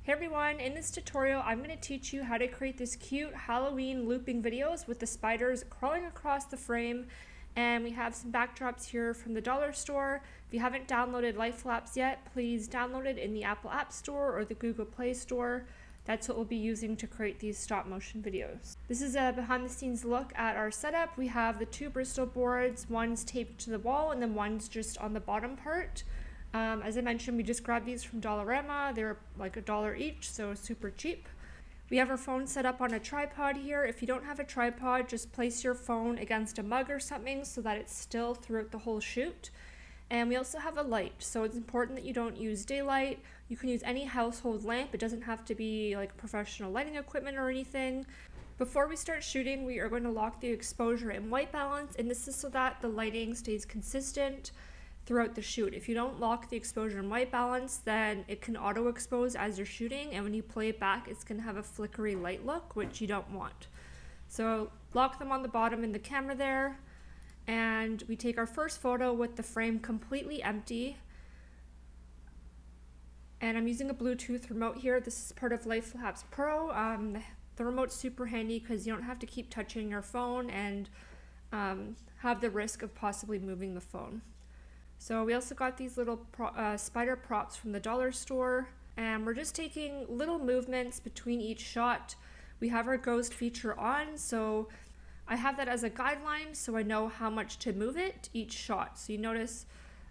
Hey everyone, in this tutorial I'm going to teach you how to create this cute Halloween looping videos with the spiders crawling across the frame, and we have some backdrops here from the dollar store. If you haven't downloaded Lapse yet, please download it in the Apple App Store or the Google Play Store. That's what we'll be using to create these stop motion videos. This is a behind the scenes look at our setup. We have the two Bristol boards, one's taped to the wall and then one's just on the bottom part. As I mentioned, we just grabbed these from Dollarama. They're like $1 each, so super cheap. We have our phone set up on a tripod here. If you don't have a tripod, just place your phone against a mug or something so that it's still throughout the whole shoot. And we also have a light, so it's important that you don't use daylight. You can use any household lamp. It doesn't have to be like professional lighting equipment or anything. Before we start shooting, we are going to lock the exposure and white balance, and this is so that the lighting stays consistent throughout the shoot. If you don't lock the exposure and white balance, then it can auto expose as you're shooting, and when you play it back, it's gonna have a flickery light look, which you don't want. So lock them on the bottom in the camera there, and we take our first photo with the frame completely empty. And I'm using a Bluetooth remote here. This is part of Lapse Pro. The remote's super handy because you don't have to keep touching your phone and have the risk of possibly moving the phone. So we also got these little spider props from the dollar store, and we're just taking little movements between each shot. We have our ghost feature on, so I have that as a guideline so I know how much to move it each shot. So you notice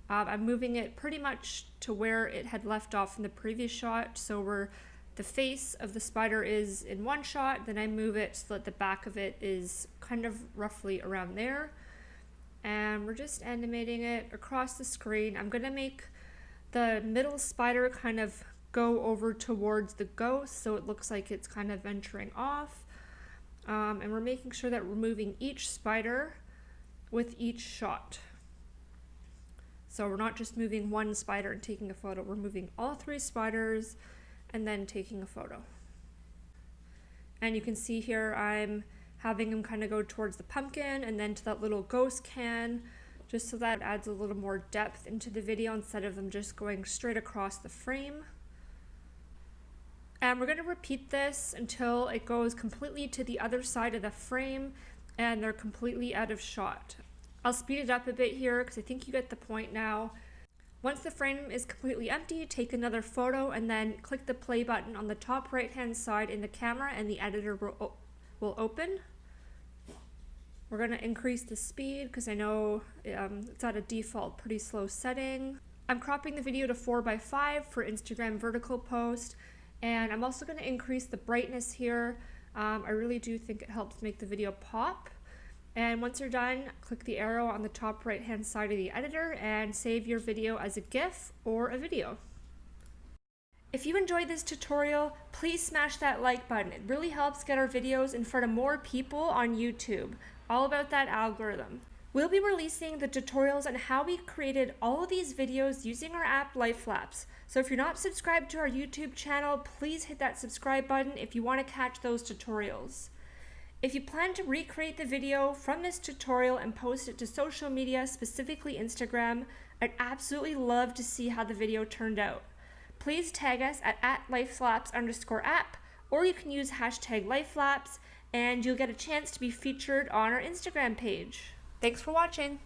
I'm moving it pretty much to where it had left off in the previous shot. So where the face of the spider is in one shot, then I move it so that the back of it is kind of roughly around there. And we're just animating it across the screen. I'm gonna make the middle spider kind of go over towards the ghost so it looks like it's kind of venturing off. And we're making sure that we're moving each spider with each shot. So we're not just moving one spider and taking a photo, we're moving all three spiders and then taking a photo. And you can see here I'm having him kind of go towards the pumpkin and then to that little ghost can, just so that it adds a little more depth into the video instead of them just going straight across the frame. And we're going to repeat this until it goes completely to the other side of the frame and they're completely out of shot. I'll speed it up a bit here because I think you get the point now. Once the frame is completely empty, take another photo and then click the play button on the top right hand side in the camera and the editor will open. We're going to increase the speed because I know it's at a default pretty slow setting. I'm cropping the video to 4:5 for Instagram vertical post, and I'm also going to increase the brightness here. I really do think it helps make the video pop. And once you're done, click the arrow on the top right hand side of the editor and save your video as a GIF or a video. If you enjoyed this tutorial, please smash that like button. It really helps get our videos in front of more people on YouTube. All about that algorithm. We'll be releasing the tutorials on how we created all of these videos using our app Lapse. So if you're not subscribed to our YouTube channel, please hit that subscribe button if you want to catch those tutorials. If you plan to recreate the video from this tutorial and post it to social media, specifically Instagram, I'd absolutely love to see how the video turned out. Please tag us at @lifelapse_app, or you can use #lifelapse and you'll get a chance to be featured on our Instagram page. Thanks for watching.